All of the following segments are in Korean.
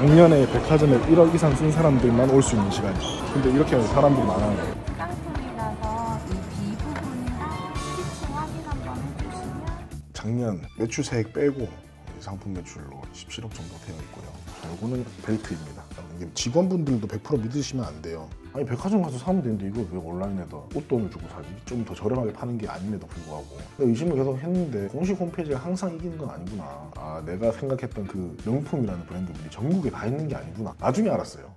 작년에 백화점에 1억 이상 쓴 사람들만 올 수 있는 시간이에요. 근데 이렇게 사람들이 많아요. 깡통이라서 이 부분이랑 스티치 확인 한번 해주시면. 작년 매출세액 빼고 상품 매출로 17억 정도 되어 있고요. 자, 요거는 벨트입니다. 이게 직원분들도 100% 믿으시면 안 돼요. 아니 백화점 가서 사면 되는데 이걸 왜 온라인에다 옷돈을 주고 사지? 좀 더 저렴하게 파는 게 아님에도 불구하고. 근데 의심을 계속 했는데 공식 홈페이지가 항상 이기는 건 아니구나. 아 내가 생각했던 그 명품이라는 브랜드들이 전국에 다 있는 게 아니구나. 나중에 알았어요.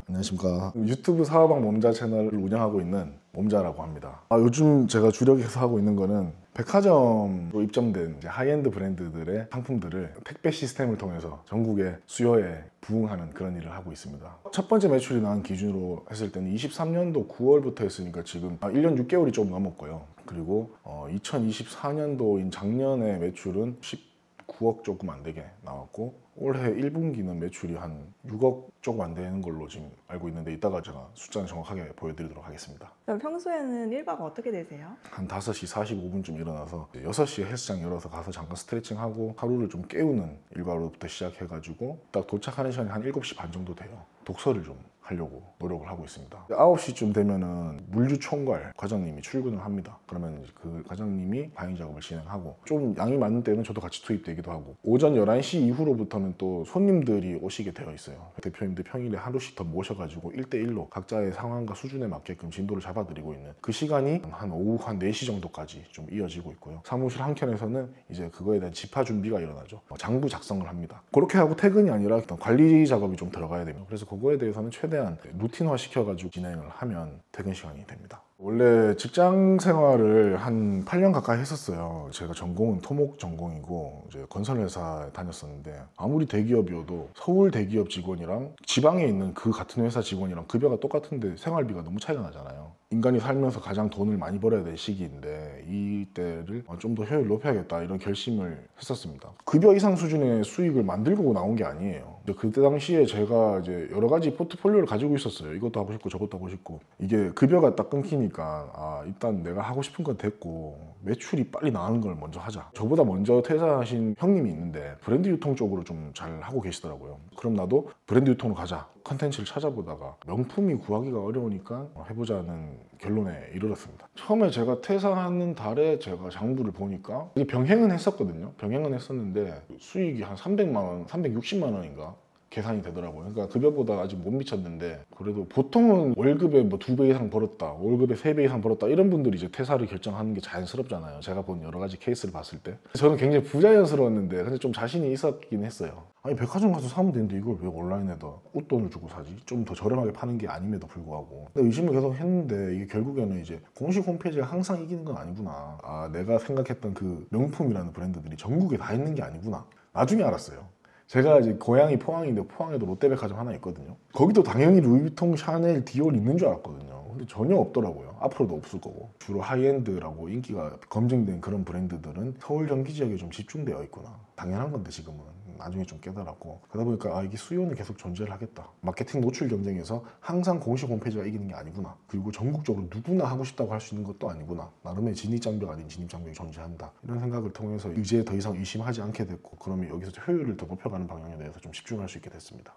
안녕하십니까. 유튜브 사업왕 몸자 채널을 운영하고 있는 몸자라고 합니다. 요즘 제가 주력해서 하고 있는 거는 백화점으로 입점된 이제 하이엔드 브랜드들의 상품들을 택배 시스템을 통해서 전국의 수요에 부응하는 그런 일을 하고 있습니다. 첫 번째 매출이 나온 기준으로 했을 때는 23년도 9월부터 했으니까 지금 1년 6개월이 좀 넘었고요. 그리고 2024년도인 작년에 매출은 19억 조금 안 되게 나왔고 올해 1분기는 매출이 한 6억 조금 안 되는 걸로 지금 알고 있는데 이따가 제가 숫자는 정확하게 보여드리도록 하겠습니다. 그럼 평소에는 일과가 어떻게 되세요? 한 5시 45분쯤 일어나서 6시에 헬스장 열어서 가서 잠깐 스트레칭하고 하루를 좀 깨우는 일과로부터 시작해가지고 딱 도착하는 시간이 한 7시 반 정도 돼요. 독서를 좀 하려고 노력을 하고 있습니다. 9시쯤 되면은 물류총괄 과장님이 출근을 합니다. 그러면 그 과장님이 바잉 작업을 진행하고 좀 양이 많은 때는 저도 같이 투입되기도 하고 오전 11시 이후로부터는 또 손님들이 오시게 되어 있어요. 대표님들 평일에 하루씩 더 모셔가지고 1대1로 각자의 상황과 수준에 맞게끔 진도를 잡아드리고 있는 그 시간이 한 오후 한 4시 정도까지 좀 이어지고 있고요. 사무실 한켠에서는 이제 그거에 대한 집화 준비가 일어나죠. 장부 작성을 합니다. 그렇게 하고 퇴근이 아니라 관리 작업이 좀 들어가야 됩니다. 그래서 그거에 대해서는 최대한 루틴화 시켜가지고 진행을 하면 퇴근 시간이 됩니다. 원래 직장 생활을 한 8년 가까이 했었어요. 제가 전공은 토목 전공이고 이제 건설회사에 다녔었는데 아무리 대기업이어도 서울 대기업 직원이랑 지방에 있는 그 같은 회사 직원이랑 급여가 똑같은데 생활비가 너무 차이가 나잖아요. 인간이 살면서 가장 돈을 많이 벌어야 될 시기인데 이때를 좀 더 효율을 높여야겠다 이런 결심을 했었습니다. 급여 이상 수준의 수익을 만들고 나온 게 아니에요. 그때 당시에 제가 이제 여러 가지 포트폴리오를 가지고 있었어요. 이것도 하고 싶고 저것도 하고 싶고 이게 급여가 딱 끊기니까 일단 내가 하고 싶은 건 됐고 매출이 빨리 나가는 걸 먼저 하자. 저보다 먼저 퇴사하신 형님이 있는데 브랜드 유통 쪽으로 좀 잘 하고 계시더라고요. 그럼 나도 브랜드 유통으로 가자. 컨텐츠를 찾아보다가 명품이 구하기가 어려우니까 해보자는 결론에 이르렀습니다. 처음에 제가 퇴사하는 달에 제가 장부를 보니까 병행은 했었거든요. 병행은 했었는데 수익이 한 300만 원, 360만 원인가 계산이 되더라고요. 그러니까 급여보다 아직 못 미쳤는데 그래도 보통은 월급에 뭐 2배 이상 벌었다, 월급에 3배 이상 벌었다 이런 분들이 이제 퇴사를 결정하는 게 자연스럽잖아요. 제가 본 여러 가지 케이스를 봤을 때 저는 굉장히 부자연스러웠는데 근데 좀 자신이 있었긴 했어요. 아니 백화점 가서 사면 되는데 이걸 왜 온라인에다 옷돈을 주고 사지? 좀 더 저렴하게 파는 게 아님에도 불구하고 근데 의심을 계속 했는데 이게 결국에는 이제 공식 홈페이지가 항상 이기는 건 아니구나. 내가 생각했던 그 명품이라는 브랜드들이 전국에 다 있는 게 아니구나. 나중에 알았어요. 제가 이제 고향이 포항인데 포항에도 롯데백화점 하나 있거든요. 거기도 당연히 루이비통, 샤넬, 디올 있는 줄 알았거든요. 근데 전혀 없더라고요. 앞으로도 없을 거고. 주로 하이엔드라고 인기가 검증된 그런 브랜드들은 서울 경기 지역에 좀 집중되어 있구나. 당연한 건데 지금은. 나중에 좀 깨달았고 그러다 보니까 이게 수요는 계속 존재를 하겠다. 마케팅 노출 경쟁에서 항상 공식 홈페이지가 이기는 게 아니구나. 그리고 전국적으로 누구나 하고 싶다고 할 수 있는 것도 아니구나. 나름의 진입장벽 아닌 진입장벽이 존재한다. 이런 생각을 통해서 이제 더 이상 의심하지 않게 됐고 그러면 여기서 효율을 더 높여가는 방향에 대해서 좀 집중할 수 있게 됐습니다.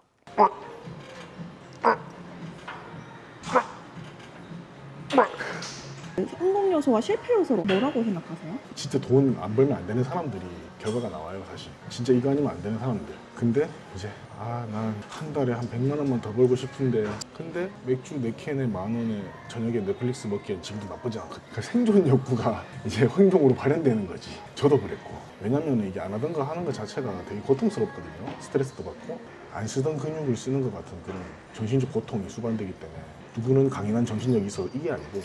성공 요소와 실패 요소로 뭐라고 생각하세요? 진짜 돈 안 벌면 안 되는 사람들이 결과가 나와요. 사실 진짜 이거 아니면 안 되는 사람들. 근데 이제 난 한 달에 한 100만 원만 더 벌고 싶은데 근데 맥주 4캔에 10,000원에 저녁에 넷플릭스 먹기엔 지금도 나쁘지 않거든. 그러니까 생존 욕구가 이제 행동으로 발현되는 거지. 저도 그랬고 왜냐면 이게 안 하던 거 하는 것 자체가 되게 고통스럽거든요. 스트레스도 받고 안 쓰던 근육을 쓰는 것 같은 그런 정신적 고통이 수반되기 때문에 누구는 강인한 정신력이 있어 이게 아니고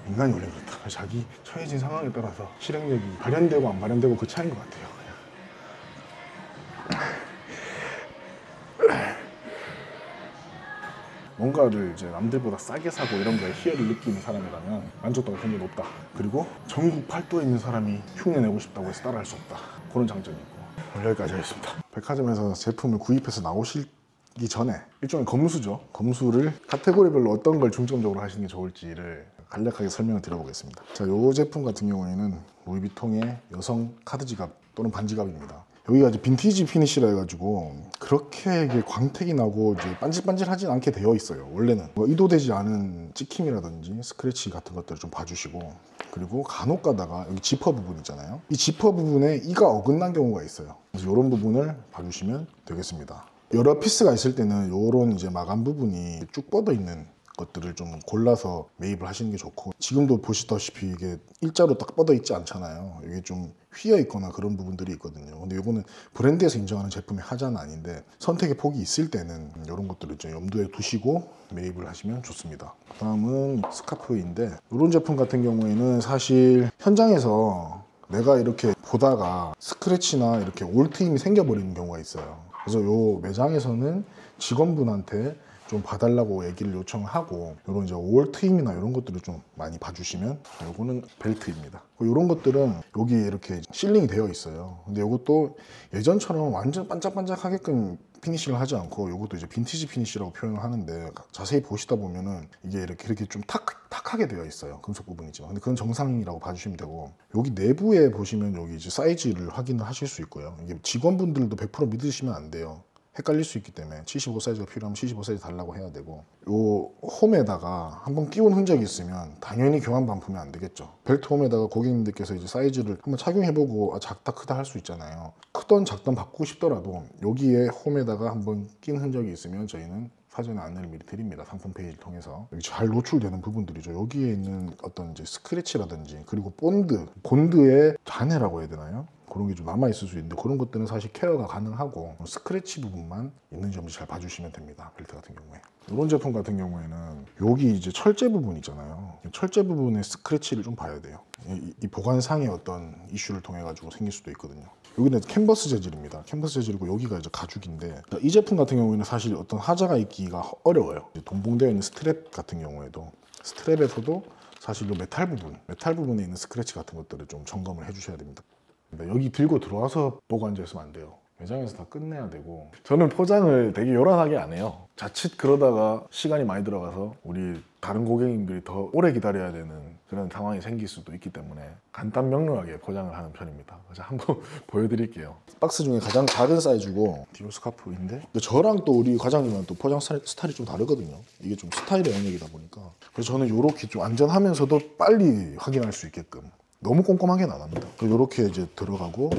인간이 원래 그렇다. 자기 처해진 상황에 따라서 실행력이 발현되고 안 발현되고 그 차이인 것 같아요. 뭔가를 이제 남들보다 싸게 사고 이런 거에 희열을 느끼는 사람이라면 만족도가 굉장히 높다. 그리고 전국 팔도에 있는 사람이 흉내내고 싶다고 해서 따라할 수 없다. 그런 장점이 있고 여기까지 하겠습니다. 백화점에서 제품을 구입해서 나오시기 전에 일종의 검수죠. 검수를 카테고리별로 어떤 걸 중점적으로 하시는 게 좋을지를 간략하게 설명을 드려보겠습니다. 자, 이 제품 같은 경우에는 루이비통의 여성 카드 지갑 또는 반지갑입니다. 여기가 이제 빈티지 피니시라 해가지고 그렇게 이게 광택이 나고 이제 반질반질하진 않게 되어 있어요. 원래는 뭐 의도되지 않은 찍힘이라든지 스크래치 같은 것들을 좀 봐주시고, 그리고 간혹 가다가 여기 지퍼 부분 있잖아요. 이 지퍼 부분에 이가 어긋난 경우가 있어요. 그래서 이런 부분을 봐주시면 되겠습니다. 여러 피스가 있을 때는 이런 이제 마감 부분이 쭉 뻗어 있는 것들을 좀 골라서 매입을 하시는 게 좋고, 지금도 보시다시피 이게 일자로 딱 뻗어 있지 않잖아요. 이게 좀 휘어 있거나 그런 부분들이 있거든요. 근데 이거는 브랜드에서 인정하는 제품의 하자는 아닌데 선택의 폭이 있을 때는 이런 것들을 좀 염두에 두시고 매입을 하시면 좋습니다. 다음은 스카프인데, 이런 제품 같은 경우에는 사실 현장에서 내가 이렇게 보다가 스크래치나 이렇게 올트임이 생겨버리는 경우가 있어요. 그래서 요 매장에서는 직원분한테 좀 봐달라고 얘기를 요청하고, 이런 이제 올 트임이나 이런 것들을 좀 많이 봐주시면. 요거는 벨트입니다. 이런 것들은 여기 이렇게 실링이 되어 있어요. 근데 이것도 예전처럼 완전 반짝반짝하게끔 피니쉬를 하지 않고, 이것도 이제 빈티지 피니쉬라고 표현을 하는데, 자세히 보시다 보면은 이게 이렇게 좀 탁하게 되어 있어요. 금속 부분이지만. 근데 그건 정상이라고 봐주시면 되고, 여기 내부에 보시면 여기 이제 사이즈를 확인을 하실 수 있고요. 이게 직원분들도 100% 믿으시면 안 돼요. 헷갈릴 수 있기 때문에 75 사이즈가 필요하면 75 사이즈 달라고 해야 되고, 요 홈에다가 한번 끼운 흔적이 있으면 당연히 교환 반품이 안 되겠죠. 벨트 홈에다가 고객님들께서 이제 사이즈를 한번 착용해보고 작다 크다 할 수 있잖아요. 크던 작던 바꾸고 싶더라도 여기에 홈에다가 한번 낀 흔적이 있으면 저희는 사전에 안내를 미리 드립니다. 상품 페이지를 통해서. 여기 잘 노출되는 부분들이죠. 여기에 있는 어떤 이제 스크래치라든지, 그리고 본드의 잔해라고 해야 되나요? 그런 게 좀 남아있을 수 있는데, 그런 것들은 사실 케어가 가능하고 스크래치 부분만 있는지 없는지 잘 봐주시면 됩니다. 벨트 같은 경우에. 이런 제품 같은 경우에는 여기 이제 철제 부분 있잖아요. 철제 부분의 스크래치를 좀 봐야 돼요. 이 보관상의 어떤 이슈를 통해 가지고 생길 수도 있거든요. 여기는 캔버스 재질입니다. 캔버스 재질이고 여기가 이제 가죽인데, 이 제품 같은 경우에는 사실 어떤 하자가 있기가 어려워요. 동봉되어 있는 스트랩 같은 경우에도, 스트랩에서도 사실 이 메탈 부분에 있는 스크래치 같은 것들을 좀 점검을 해주셔야 됩니다. 여기 들고 들어와서 보고 앉아있으면 안 돼요. 매장에서 다 끝내야 되고, 저는 포장을 되게 요란하게 안 해요. 자칫 그러다가 시간이 많이 들어가서 우리 다른 고객님들이 더 오래 기다려야 되는 그런 상황이 생길 수도 있기 때문에 간단 명료하게 포장을 하는 편입니다. 그래서 한번 보여드릴게요. 박스 중에 가장 작은 사이즈고 디올 스카프인데, 저랑 또 우리 과장님은 또 포장 스타일이 좀 다르거든요. 이게 좀 스타일의 영역이다 보니까. 그래서 저는 이렇게 좀 안전하면서도 빨리 확인할 수 있게끔 너무 꼼꼼하게는 안 합니다. 이렇게 이제 들어가고,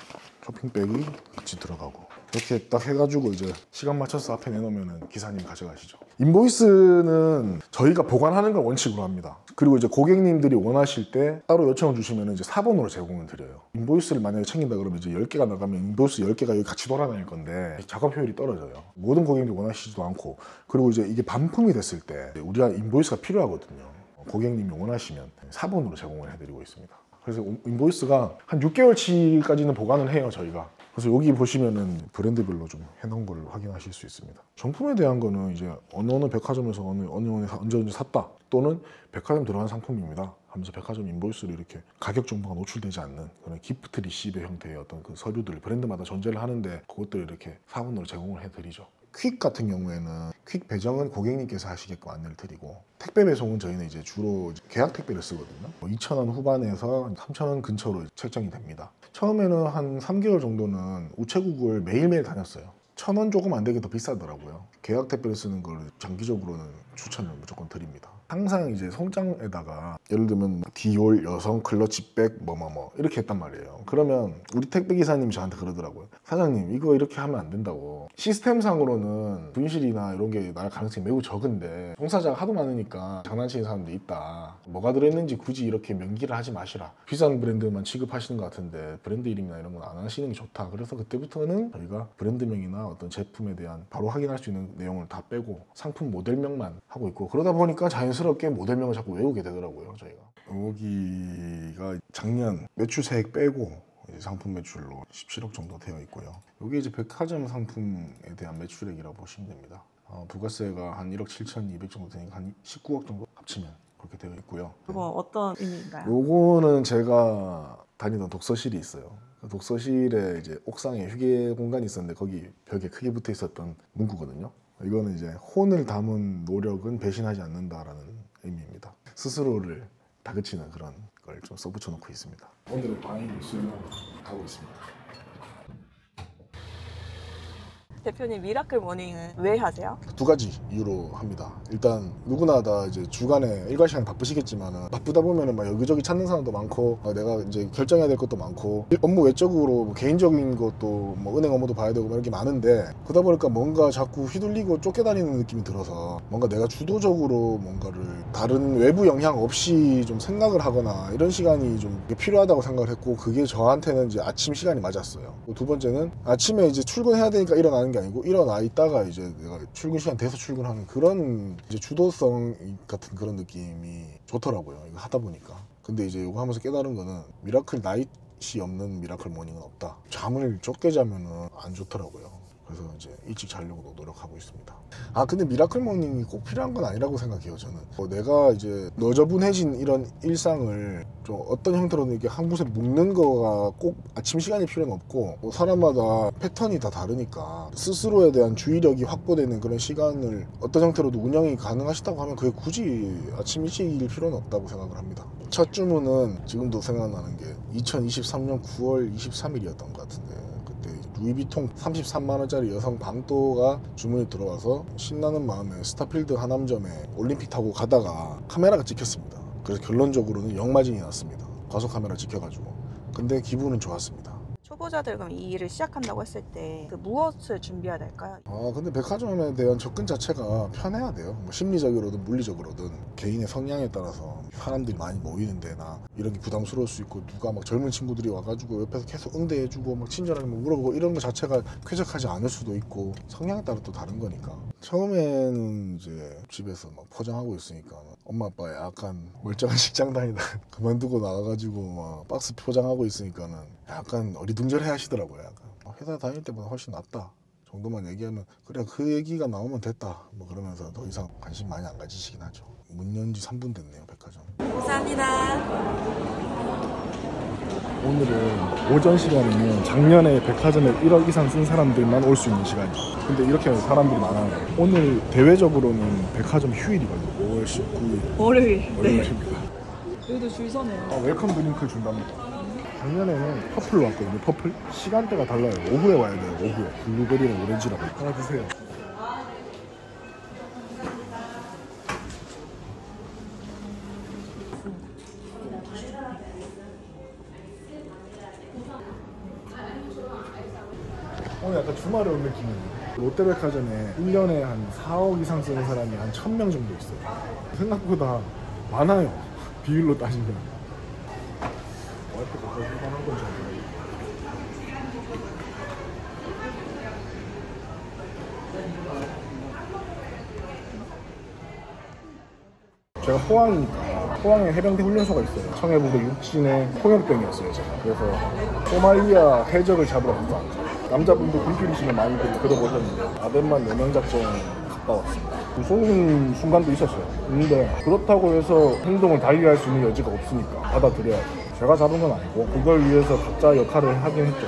쇼핑백이 같이 들어가고, 이렇게 딱 해가지고 이제 시간 맞춰서 앞에 내놓으면 기사님 가져가시죠. 인보이스는 저희가 보관하는 걸 원칙으로 합니다. 그리고 이제 고객님들이 원하실 때 따로 요청을 주시면 이제 사본으로 제공을 드려요. 인보이스를 만약에 챙긴다 그러면 이제 10개가 나가면 인보이스 10개가 여기 같이 돌아다닐 건데 작업 효율이 떨어져요. 모든 고객님들이 원하시지도 않고, 그리고 이제 이게 반품이 됐을 때 우리가 인보이스가 필요하거든요. 고객님이 원하시면 사본으로 제공을 해드리고 있습니다. 그래서 인보이스가 한 6개월치까지는 보관을 해요, 저희가. 그래서 여기 보시면은 브랜드별로 좀 해놓은 걸 확인하실 수 있습니다. 정품에 대한 거는 이제 어느 백화점에서 언제 샀다, 또는 백화점 들어간 상품입니다 하면서 백화점 인보이스를 이렇게 가격 정보가 노출되지 않는 그런 기프트 리시브의 형태의 어떤 그 서류들을 브랜드마다 존재를 하는데, 그것들을 이렇게 사본으로 제공을 해드리죠. 퀵 같은 경우에는 퀵 배정은 고객님께서 하시게끔 안내를 드리고, 택배 배송은 저희는 이제 주로 계약 택배를 쓰거든요. 2,000원 후반에서 3,000원 근처로 책정이 됩니다. 처음에는 한 3개월 정도는 우체국을 매일매일 다녔어요. 1,000원 조금 안 되게 더 비싸더라고요. 계약 택배를 쓰는 걸 장기적으로는 추천을 무조건 드립니다. 항상 이제 송장에다가 예를 들면 디올 여성 클러치백 뭐뭐뭐 이렇게 했단 말이에요. 그러면 우리 택배 기사님이 저한테 그러더라고요. 사장님, 이거 이렇게 하면 안 된다고. 시스템상으로는 분실이나 이런 게 날 가능성이 매우 적은데 종사자가 하도 많으니까 장난치는 사람도 있다. 뭐가 들어있는지 굳이 이렇게 명기를 하지 마시라. 비싼 브랜드만 취급하시는 것 같은데 브랜드 이름이나 이런 건 안 하시는 게 좋다. 그래서 그때부터는 저희가 브랜드명이나 어떤 제품에 대한 바로 확인할 수 있는 내용을 다 빼고 상품 모델명만 하고 있고, 그러다 보니까 자연스럽게 모델명을 자꾸 외우게 되더라고요, 저희가. 여기가 작년 매출세액 빼고 상품 매출로 17억 정도 되어 있고요. 여기 이제 백화점 상품에 대한 매출액이라고 보시면 됩니다. 부가세가 한 1억 7,200 정도 되니까 한 19억 정도 합치면 그렇게 되어 있고요. 그거 어떤 의미인가요? 요거는 제가 다니던 독서실이 있어요. 그 독서실에 이제 옥상에 휴게 공간이 있었는데 거기 벽에 크게 붙어 있었던 문구거든요. 이거는 이제 혼을 담은 노력은 배신하지 않는다라는 의미입니다. 스스로를 다그치는 그런 걸 좀 써붙여 놓고 있습니다. 오늘의 바이 뉴스는 가고 있습니다. 대표님 미라클 모닝은 왜 하세요? 두 가지 이유로 합니다. 일단 누구나 다 이제 주간에 일과 시간이 바쁘시겠지만 바쁘다 보면은 막 여기저기 찾는 사람도 많고 내가 이제 결정해야 될 것도 많고 업무 외적으로 뭐 개인적인 것도 뭐 은행 업무도 봐야 되고 이런 게 많은데 그러다 보니까 뭔가 자꾸 휘둘리고 쫓겨다니는 느낌이 들어서 뭔가 내가 주도적으로 뭔가를 다른 외부 영향 없이 좀 생각을 하거나 이런 시간이 좀 필요하다고 생각을 했고 그게 저한테는 이제 아침 시간이 맞았어요. 두 번째는 아침에 이제 출근해야 되니까 일어나는 게 아니고 일어나 있다가 이제 내가 출근 시간 돼서 출근하는 그런 이제 주도성 같은 그런 느낌이 좋더라고요. 이거 하다 보니까. 근데 이제 이거 하면서 깨달은 거는 미라클 나잇이 없는 미라클 모닝은 없다. 잠을 적게 자면은 안 좋더라고요. 그래서 이제 일찍 자려고 노력하고 있습니다. 근데 미라클 모닝이 꼭 필요한 건 아니라고 생각해요. 저는 내가 이제 너저분해진 이런 일상을 좀 어떤 형태로든 이렇게 한 곳에 묶는 거가 꼭 아침 시간이 필요는 없고 사람마다 패턴이 다 다르니까 스스로에 대한 주의력이 확보되는 그런 시간을 어떤 형태로도 운영이 가능하시다고 하면 그게 굳이 아침 일찍일 필요는 없다고 생각을 합니다. 첫 주문은 지금도 생각나는 게 2023년 9월 23일이었던 것 같은데 루이비통 33만원짜리 여성 밤도가 주문이 들어와서 신나는 마음에 스타필드 하남점에 올림픽 타고 가다가 카메라가 찍혔습니다. 그래서 결론적으로는 역마진이 났습니다. 과속 카메라 찍혀가지고. 근데 기분은 좋았습니다. 초보자들 그럼 이 일을 시작한다고 했을 때 그 무엇을 준비해야 될까요? 근데 백화점에 대한 접근 자체가 편해야 돼요. 뭐 심리적으로든 물리적으로든 개인의 성향에 따라서 사람들이 많이 모이는 데나 이런 게 부담스러울 수 있고 누가 막 젊은 친구들이 와가지고 옆에서 계속 응대해주고 막 친절하게 뭐 물어보고 이런 거 자체가 쾌적하지 않을 수도 있고 성향에 따라 또 다른 거니까 처음에는 이제 집에서 막 포장하고 있으니까 엄마 아빠 약간 멀쩡한 직장 다니다 그만두고 나와가지고 막 박스 포장하고 있으니까는 약간 어리둥절해 하시더라고요. 약간 회사 다닐 때보다 훨씬 낫다 정도만 얘기하면 그래 그 얘기가 나오면 됐다 뭐 그러면서 더 이상 관심 많이 안 가지시긴 하죠. 문 연 지 3분 됐네요. 백화점. 감사합니다. 오늘은 오전 시간이면 작년에 백화점에 1억 이상 쓴 사람들만 올 수 있는 시간이에요. 근데 이렇게 사람들이 많아요. 오늘 대외적으로는 백화점 휴일이거든요. 5월 19일 월요일입니다. 여기도 줄 서네요. 웰컴 드링크 준답니다. 작년에는 퍼플로 왔거든요. 퍼플 시간대가 달라요. 오후에 와야 돼요. 오후에 블루베리랑 오렌지라고 하나 드세요. 오늘 약간 주말에 온 느낌이에요. 롯데백화점에 1년에 한 4억 이상 쓰는 사람이 한 1000명 정도 있어요. 생각보다 많아요. 비율로 따지면. 와이프 가까이 출발한 건지 모르겠어요. 제가 포항이니까 포항에 해병대 훈련소가 있어요. 청해부대 육진의 통역병이었어요 제가. 그래서 소말리아 해적을 잡으러 간 거. 남자분도 군필이시면 많이들 들어보셨는데 아덴만 여명 작전 갔다 왔습니다. 무서운 순간도 있었어요. 근데 그렇다고 해서 행동을 달리할 수 있는 여지가 없으니까 받아들여야죠. 제가 잡은 건 아니고 그걸 위해서 각자 역할을 하긴 했죠.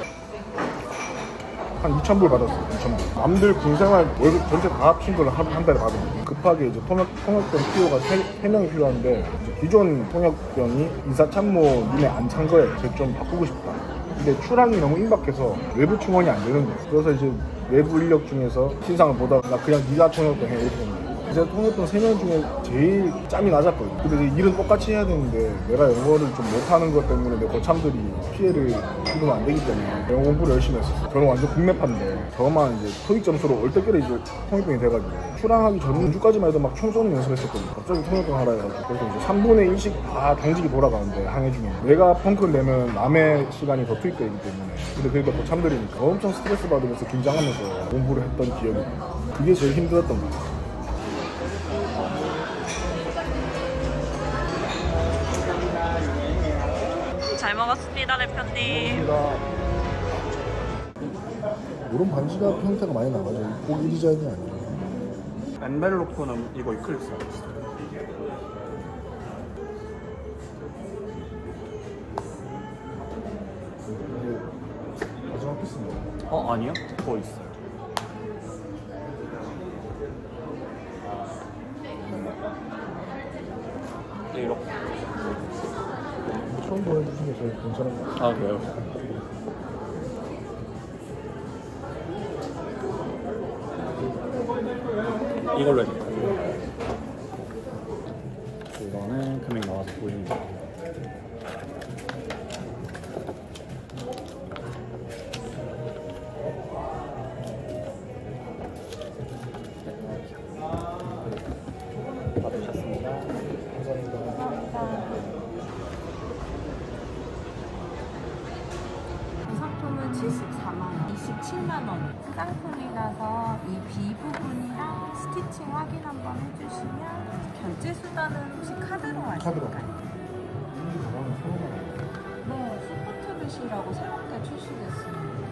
한 2,000불 받았어요. 2,000불. 남들 군생활 월급 전체 다 합친 걸 한 달에 받은 거예요. 급하게 이제 통역병 필요가 3명이 필요한데 기존 통역병이 인사참모 눈에 안 찬 거예요. 제가 좀 바꾸고 싶다. 근데 출항이 너무 임박해서 외부 충원이 안 되는 거예요. 그래서 이제 외부 인력 중에서 신상을 보다가 나 그냥 네가 통역병 해 이렇게 된 거예요. 제가 통역병 3명 중에 제일 짬이 낮았거든요. 근데 이제 일은 똑같이 해야 되는데 내가 영어를 좀 못하는 것 때문에 내 고참들이 피해를 입으면 안 되기 때문에 영어 공부를 열심히 했었어요. 저는 완전 국내파인데 저만 이제 토익 점수로 얼떨결에 이제 통역병이 돼가지고 출항하기 전주까지만 해도 막 총 쏘는 연습했었거든요. 갑자기 통역병 하라 해가지고 그래서 이제 3분의 1씩 다 당직이 돌아가는데 항해 중에 내가 펑크를 내면 남의 시간이 더 투입되기 때문에 근데 그래도 고참들이니까 엄청 스트레스 받으면서 긴장하면서 공부를 했던 기억이 나요. 그게 제일 힘들었던 것 같아요. 잘 먹었습니다, 대표님. 이런 반지가 형태가 많이 나가죠. 꼭 이 디자인이 아니에요. 엔벨로프는 이거 이클립스 마지막 피스인가요? 아니요? 더 있어요. 네, 이렇게. 처음 보여주신 게 제일 괜찮은 것 같아요. 그래요? 이걸로 해줄게요. 이거는 금액 나와서 보이는 거. 받으셨습니다. 이 상품은 74만 원, 27만 원. 쌍품이라서 이 B 부분이랑 스티칭 확인 한번 해주시면 결제 수단은 혹시 카드로 하실까요? 네, 스포트빗이라고 새롭게 출시됐습니다.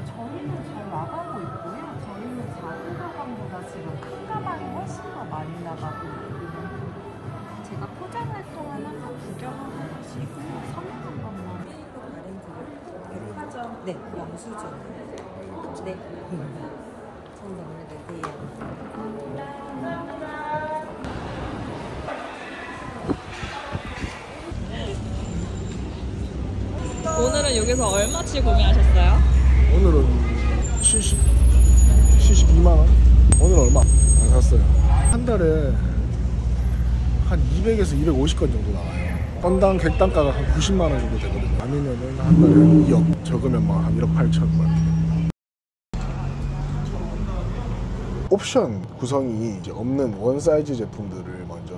저희는 잘 나가고 있고요. 저희는 작은 가방보다 지금 큰 가방이 훨씬 더 많이 나가고 있고요. 제가 포장 활동은 한번 구경을 해보시고 선물 한 번만. 백화점, 네, 영수증. 네. 선생님을 내세요. 오늘은 여기서 얼마치 구매하셨어요? 오늘은 72만 원? 오늘 얼마 안 샀어요. 한 달에 한 200에서 250건 정도 나와요. 건당 객단가가 한 90만 원 정도 되거든요. 아니면은 한 달에 2억, 적으면 막 한 1억 8천 막 이렇게. 옵션 구성이 이제 없는 원 사이즈 제품들을 먼저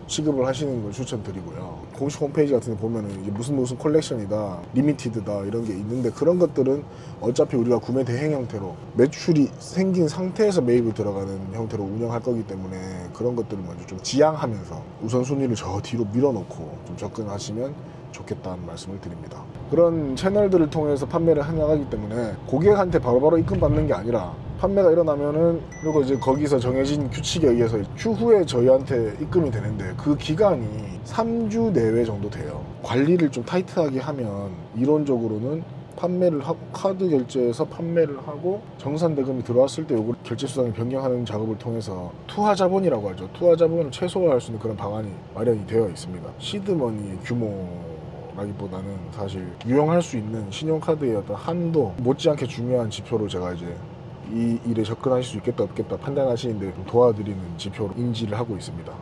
취급을 하시는 걸 추천드리고요. 공식 홈페이지 같은 데 보면은 이제 무슨 콜렉션이다, 리미티드다 이런 게 있는데 그런 것들은 어차피 우리가 구매 대행 형태로 매출이 생긴 상태에서 매입을 들어가는 형태로 운영할 거기 때문에 그런 것들을 먼저 좀 지양하면서 우선순위를 저 뒤로 밀어놓고 좀 접근하시면 좋겠다는 말씀을 드립니다. 그런 채널들을 통해서 판매를 해나가기 때문에 고객한테 바로바로 입금받는 게 아니라 판매가 일어나면은 그리고 이제 거기서 정해진 규칙에 의해서 추후에 저희한테 입금이 되는데 그 기간이 3주 내외 정도 돼요. 관리를 좀 타이트하게 하면 이론적으로는 판매를 하고 카드 결제해서 판매를 하고 정산 대금이 들어왔을 때 요걸 결제 수단을 변경하는 작업을 통해서 투하 자본이라고 하죠. 투하 자본을 최소화할 수 있는 그런 방안이 마련이 되어 있습니다. 시드머니 규모라기보다는 사실 유용할 수 있는 신용카드의 어떤 한도 못지않게 중요한 지표로 제가 이제 이 일에 접근하실 수 있겠다 없겠다 판단하시는데 좀 도와드리는 지표로 인지를 하고 있습니다.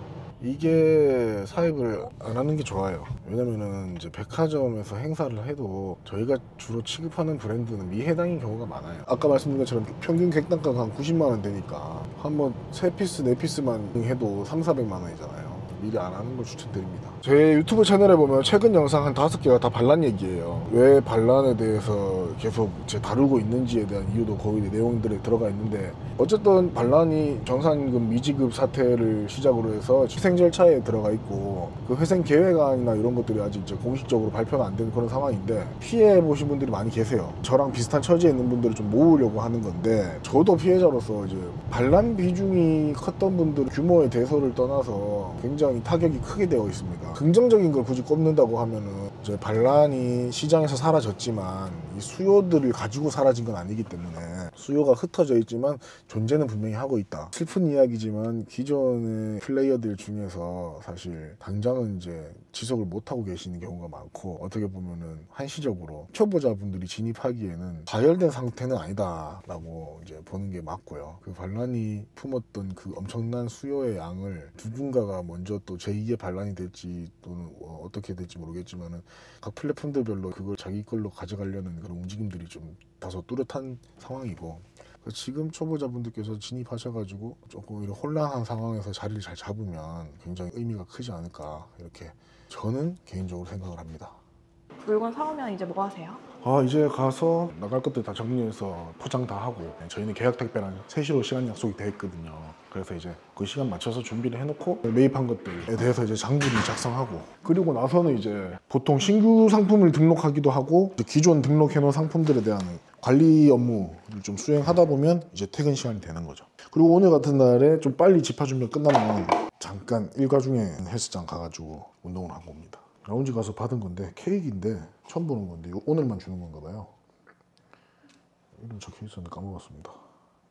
이게 사입을 안 하는 게 좋아요. 왜냐면은 이제 백화점에서 행사를 해도 저희가 주로 취급하는 브랜드는 미해당인 경우가 많아요. 아까 말씀드린 것처럼 평균 객단가가 한 90만 원 되니까 한번 3피스 4피스만 해도 3,400만 원이잖아요. 미리 안 하는 걸 추천드립니다. 제 유튜브 채널에 보면 최근 영상 한 5개가 다 반란 얘기예요. 왜 반란에 대해서 계속 다루고 있는지에 대한 이유도 거기 내용들에 들어가 있는데 어쨌든 반란이 정산금 미지급 사태를 시작으로 해서 희생 절차에 들어가 있고 그 회생 계획안이나 이런 것들이 아직 이제 공식적으로 발표가 안 된 그런 상황인데 피해 보신 분들이 많이 계세요. 저랑 비슷한 처지에 있는 분들을 좀 모으려고 하는 건데 저도 피해자로서 이제 반란 비중이 컸던 분들 규모의 대소를 떠나서 굉장히 타격이 크게 되어 있습니다. 긍정적인 걸 굳이 꼽는다고 하면은 이제 반란이 시장에서 사라졌지만 이 수요들을 가지고 사라진 건 아니기 때문에 수요가 흩어져 있지만 존재는 분명히 하고 있다. 슬픈 이야기지만 기존의 플레이어들 중에서 사실 당장은 이제 지속을 못하고 계시는 경우가 많고 어떻게 보면은 한시적으로 초보자분들이 진입하기에는 과열된 상태는 아니다라고 이제 보는 게 맞고요. 그 반란이 품었던 그 엄청난 수요의 양을 누군가가 먼저 또 제2의 반란이 될지 또는 어떻게 될지 모르겠지만은 각 플랫폼들별로 그걸 자기 걸로 가져가려는 그런 움직임들이 좀 다소 뚜렷한 상황이고 지금 초보자분들께서 진입하셔가지고 조금 이런 혼란한 상황에서 자리를 잘 잡으면 굉장히 의미가 크지 않을까 이렇게 저는 개인적으로 생각을 합니다. 물건 사오면 이제 뭐 하세요? 이제 가서 나갈 것들 다 정리해서 포장 다 하고 저희는 계약 택배랑 3시로 시간 약속이 돼 있거든요. 그래서 이제 그 시간 맞춰서 준비를 해놓고 매입한 것들에 대해서 이제 장부를 작성하고 그리고 나서는 이제 보통 신규 상품을 등록하기도 하고 기존 등록해놓은 상품들에 대한 관리 업무를 좀 수행하다 보면 이제 퇴근 시간이 되는 거죠. 그리고 오늘 같은 날에 좀 빨리 집화 준비가 끝나면 잠깐 일과 중에 헬스장 가가지고 운동을 한 겁니다. 라운지 가서 받은 건데 케이크인데 처음 보는 건데 오늘만 주는 건가 봐요. 이름 적혀 있었는데 까먹었습니다.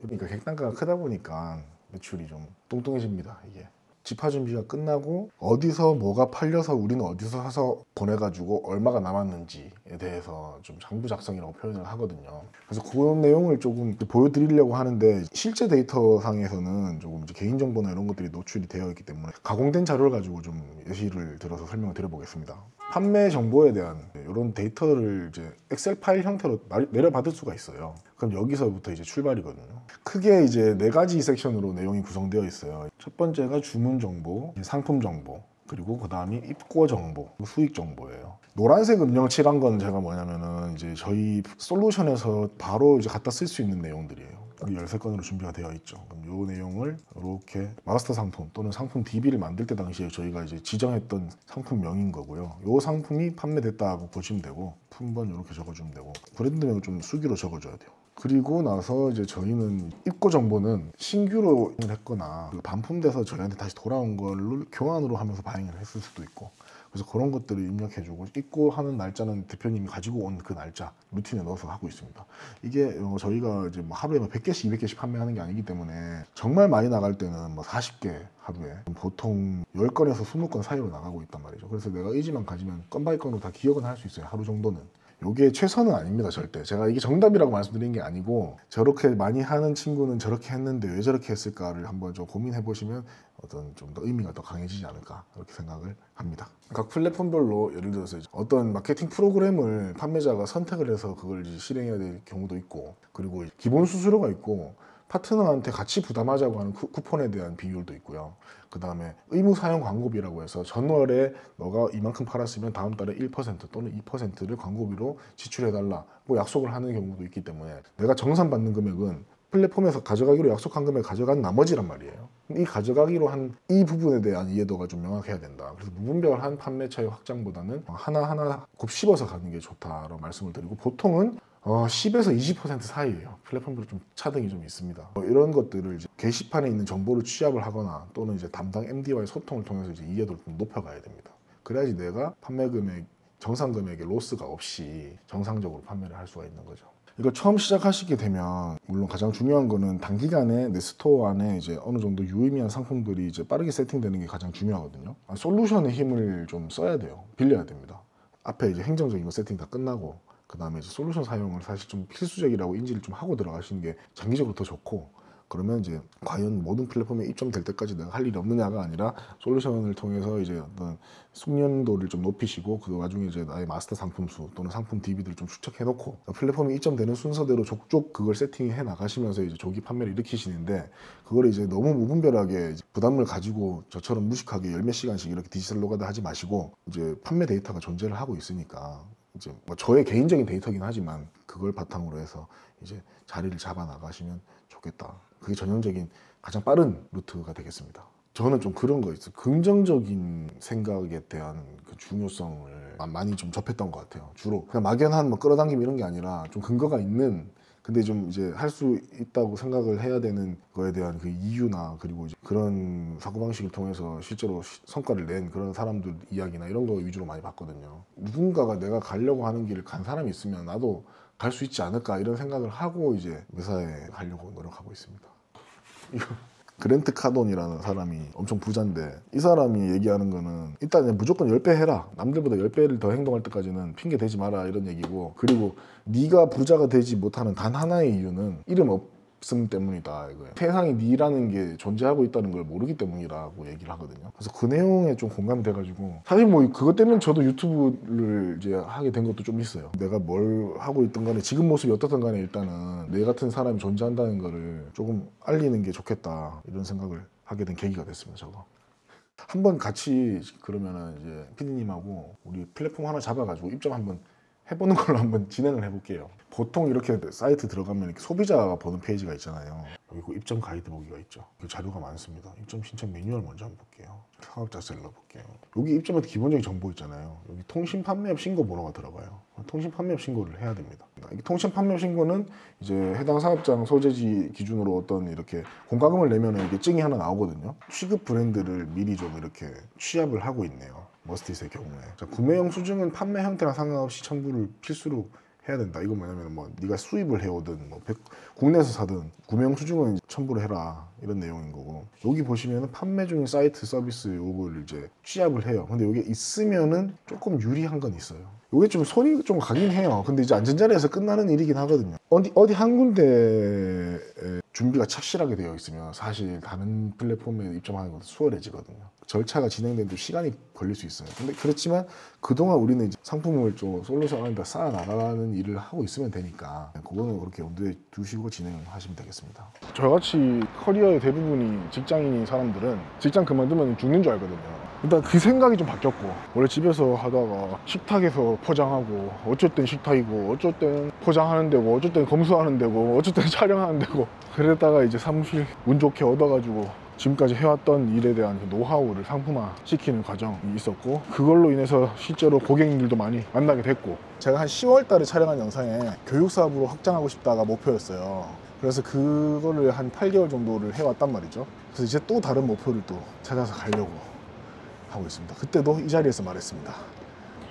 그러니까 객단가가 크다 보니까 매출이 좀 뚱뚱해집니다. 이게 집화 준비가 끝나고 어디서 뭐가 팔려서 우리는 어디서 사서 보내가지고 얼마가 남았는지에 대해서 좀 장부 작성이라고 표현을 하거든요. 그래서 그 내용을 조금 보여드리려고 하는데 실제 데이터 상에서는 조금 이제 개인정보나 이런 것들이 노출이 되어 있기 때문에 가공된 자료를 가지고 좀 예시를 들어서 설명을 드려보겠습니다. 판매 정보에 대한 이런 데이터를 이제 엑셀 파일 형태로 내려받을 수가 있어요. 그럼 여기서부터 이제 출발이거든요. 크게 이제 4가지 섹션으로 내용이 구성되어 있어요. 첫 번째가 주문 정보, 상품 정보, 그리고 그 다음이 입고 정보, 수익 정보예요. 노란색 음영 칠한 건 제가 뭐냐면은 이제 저희 솔루션에서 바로 이제 갖다 쓸 수 있는 내용들이에요. 13건으로 준비가 되어 있죠. 그럼 이 내용을 이렇게 마스터 상품 또는 상품 DB를 만들 때 당시에 저희가 이제 지정했던 상품명인 거고요. 이 상품이 판매됐다고 보시면 되고 품번 이렇게 적어주면 되고 브랜드명을 좀 수기로 적어줘야 돼요. 그리고 나서 이제 저희는 입고 정보는 신규로 했거나 반품돼서 저희한테 다시 돌아온 걸로 교환으로 하면서 발행을 했을 수도 있고, 그래서 그런 것들을 입력해주고 입고하는 날짜는 대표님이 가지고 온 그 날짜 루틴에 넣어서 하고 있습니다. 이게 저희가 이제 뭐 하루에 100개씩 200개씩 판매하는 게 아니기 때문에 정말 많이 나갈 때는 뭐 40개 하루에 보통 10건에서 20건 사이로 나가고 있단 말이죠. 그래서 내가 의지만 가지면 건 바이 건으로 다 기억은 할 수 있어요. 하루 정도는. 요게 최선은 아닙니다. 절대. 제가 이게 정답이라고 말씀드린 게 아니고 저렇게 많이 하는 친구는 저렇게 했는데 왜 저렇게 했을까를 한번 좀 고민해 보시면 어떤 좀 더 의미가 더 강해지지 않을까 그렇게 생각을 합니다. 각 플랫폼별로 예를 들어서 어떤 마케팅 프로그램을 판매자가 선택을 해서 그걸 이제 실행해야 될 경우도 있고, 그리고 기본 수수료가 있고 파트너한테 같이 부담하자고 하는 쿠폰에 대한 비율도 있고요. 그 다음에 의무 사용 광고비라고 해서 전월에 너가 이만큼 팔았으면 다음 달에 1% 또는 2%를 광고비로 지출해달라 뭐 약속을 하는 경우도 있기 때문에 내가 정산받는 금액은 플랫폼에서 가져가기로 약속한 금액 가져간 나머지란 말이에요. 이 가져가기로 한 이 부분에 대한 이해도가 좀 명확해야 된다. 그래서 무분별한 판매처의 확장보다는 하나하나 곱씹어서 가는 게 좋다라고 말씀을 드리고, 보통은 10에서 20% 사이예요. 플랫폼별로 좀 차등이 좀 있습니다. 이런 것들을 이제 게시판에 있는 정보를 취합을 하거나 또는 이제 담당 MD와의 소통을 통해서 이제 이해도를 좀 높여가야 됩니다. 그래야지 내가 판매 금액, 정상 금액에 로스가 없이 정상적으로 판매를 할 수가 있는 거죠. 이걸 처음 시작하시게 되면 물론 가장 중요한 거는 단기간에 내 스토어 안에 이제 어느 정도 유의미한 상품들이 이제 빠르게 세팅되는 게 가장 중요하거든요. 솔루션의 힘을 좀 써야 돼요. 빌려야 됩니다. 앞에 이제 행정적인 거 세팅 다 끝나고 그 다음에 이제 솔루션 사용을 사실 좀 필수적이라고 인지를 좀 하고 들어가시는 게 장기적으로 더 좋고, 그러면 이제 과연 모든 플랫폼에 입점될 때까지 내가 할 일이 없느냐가 아니라 솔루션을 통해서 이제 어떤 숙련도를 좀 높이시고 그 와중에 이제 나의 마스터 상품 수 또는 상품 DB들을 좀 추적해 놓고 플랫폼이 입점되는 순서대로 족족 그걸 세팅해 나가시면서 이제 조기 판매를 일으키시는데, 그걸 이제 너무 무분별하게 이제 부담을 가지고 저처럼 무식하게 열 몇 시간씩 이렇게 디지털 노가다 하지 마시고, 이제 판매 데이터가 존재를 하고 있으니까 이제 뭐 저의 개인적인 데이터긴 하지만 그걸 바탕으로 해서 이제 자리를 잡아 나가시면 좋겠다. 그게 전형적인 가장 빠른 루트가 되겠습니다. 저는 좀 그런 거 있어요. 긍정적인 생각에 대한 그 중요성을 많이 좀 접했던 것 같아요. 주로 그냥 막연한 뭐 끌어당김 이런 게 아니라 좀 근거가 있는, 근데 좀 이제 할 수 있다고 생각을 해야 되는 거에 대한 그 이유나, 그리고 이제 그런 사고방식을 통해서 실제로 성과를 낸 그런 사람들 이야기나 이런 거 위주로 많이 봤거든요. 누군가가 내가 가려고 하는 길을 간 사람이 있으면 나도 갈 수 있지 않을까 이런 생각을 하고 이제 회사에 가려고 노력하고 있습니다. 이거 그랜트 카돈이라는 사람이 엄청 부자인데, 이 사람이 얘기하는 거는 일단 무조건 10배 해라, 남들보다 10배를 더 행동할 때까지는 핑계 대지 마라 이런 얘기고, 그리고 네가 부자가 되지 못하는 단 하나의 이유는 이름 없음 때문이다 이거예요. 세상에 니라는 게 존재하고 있다는 걸 모르기 때문이라고 얘기를 하거든요. 그래서 그 내용에 좀 공감이 돼가지고, 사실 뭐 그것 때문에 저도 유튜브를 이제 하게 된 것도 좀 있어요. 내가 뭘 하고 있든 간에 지금 모습이 어떻든 간에 일단은 내 같은 사람이 존재한다는 거를 조금 알리는 게 좋겠다 이런 생각을 하게 된 계기가 됐습니다. 저거 한번 같이 그러면은 이제 피디님하고 우리 플랫폼 하나 잡아가지고 입점 한번 해보는 걸로 한번 진행을 해볼게요. 보통 이렇게 사이트 들어가면 이렇게 소비자가 보는 페이지가 있잖아요. 여기 그 입점 가이드 보기가 있죠. 그 자료가 많습니다. 입점 신청 매뉴얼 먼저 한번 볼게요. 사업자 셀러 볼게요. 여기 입점에도 기본적인 정보 있잖아요. 여기 통신 판매업 신고 번호가 들어가요. 통신 판매업 신고를 해야 됩니다. 이 통신 판매업 신고는 이제 해당 사업장 소재지 기준으로 어떤 이렇게 공과금을 내면 이게 증이 하나 나오거든요. 취급 브랜드를 미리 좀 이렇게 취합을 하고 있네요. 머스티스의 경우에. 자, 구매형 수증은 판매 형태랑 상관없이 첨부를 필수로 해야 된다. 이건 뭐냐면 뭐 네가 수입을 해오든 뭐 국내에서 사든 구매 수중은 첨부를 해라 이런 내용인 거고, 여기 보시면은 판매 중인 사이트 서비스 요거를 이제 취합을 해요. 근데 이게 있으면은 조금 유리한 건 있어요. 이게 좀 손이 좀 가긴 해요. 근데 이제 안전자리에서 끝나는 일이긴 하거든요. 어디 한 군데에 준비가 착실하게 되어 있으면 사실 다른 플랫폼에 입점하는 것도 수월해지거든요. 절차가 진행되는데 시간이 걸릴 수 있어요. 근데 그렇지만 그동안 우리는 이제 상품을 좀 솔루션 안에다 쌓아 나가는 일을 하고 있으면 되니까 그거는 그렇게 염두에 두시고 진행하시면 되겠습니다. 저같이 커리어의 대부분이 직장인인 사람들은 직장 그만두면 죽는 줄 알거든요. 일단 그 생각이 좀 바뀌었고, 원래 집에서 하다가 식탁에서 포장하고 어쩔 땐 식탁이고 어쩔 땐 포장하는 데고 어쩔 땐 검수하는 데고 어쩔 땐 촬영하는 데고, 그러다가 이제 사무실 운 좋게 얻어가지고 지금까지 해왔던 일에 대한 노하우를 상품화 시키는 과정이 있었고, 그걸로 인해서 실제로 고객님들도 많이 만나게 됐고, 제가 한 10월 달에 촬영한 영상에 교육사업으로 확장하고 싶다가 목표였어요. 그래서 그거를 한 8개월 정도를 해왔단 말이죠. 그래서 이제 또 다른 목표를 또 찾아서 가려고 하고 있습니다. 그때도 이 자리에서 말했습니다.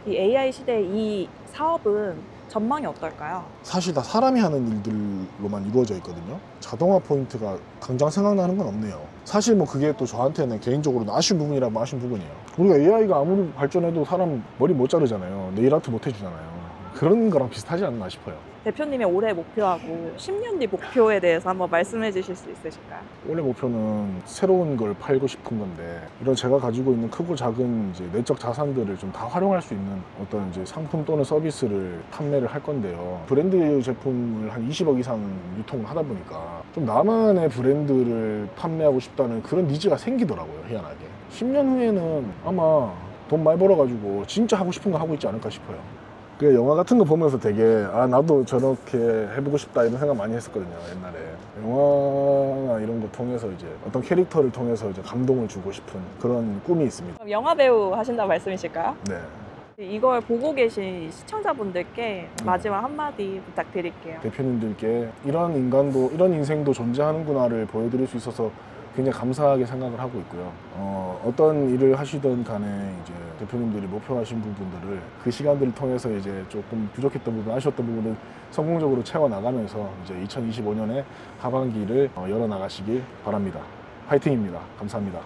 이 AI 시대의 이 사업은 전망이 어떨까요? 사실 다 사람이 하는 일들로만 이루어져 있거든요. 자동화 포인트가 당장 생각나는 건 없네요. 사실 뭐 그게 또 저한테는 개인적으로는 아쉬운 부분이라면 아쉬운 부분이에요. 우리가 AI가 아무리 발전해도 사람 머리 못 자르잖아요. 네일 아트 못 해주잖아요. 그런 거랑 비슷하지 않나 싶어요. 대표님의 올해 목표하고 10년 뒤 목표에 대해서 한번 말씀해 주실 수 있으실까요? 올해 목표는 새로운 걸 팔고 싶은 건데, 이런 제가 가지고 있는 크고 작은 이제 내적 자산들을 좀 다 활용할 수 있는 어떤 이제 상품 또는 서비스를 판매를 할 건데요. 브랜드 제품을 한 20억 이상 유통을 하다 보니까 좀 나만의 브랜드를 판매하고 싶다는 그런 니즈가 생기더라고요, 희한하게. 10년 후에는 아마 돈 많이 벌어가지고 진짜 하고 싶은 거 하고 있지 않을까 싶어요. 그 영화 같은 거 보면서 되게 나도 저렇게 해보고 싶다 이런 생각 많이 했었거든요, 옛날에. 영화나 이런 거 통해서 이제 어떤 캐릭터를 통해서 이제 감동을 주고 싶은 그런 꿈이 있습니다. 그럼 영화 배우 하신다는 말씀이실까요? 네. 이걸 보고 계신 시청자분들께 마지막 한마디 부탁드릴게요. 대표님들께 이런 인간도 이런 인생도 존재하는구나를 보여드릴 수 있어서 굉장히 감사하게 생각을 하고 있고요. 어떤 일을 하시던 간에 이제 대표님들이 목표하신 부분들을 그 시간들을 통해서 이제 조금 부족했던 부분, 아쉬웠던 부분을 성공적으로 채워 나가면서 이제 2025년에 하반기를 열어 나가시길 바랍니다. 화이팅입니다. 감사합니다.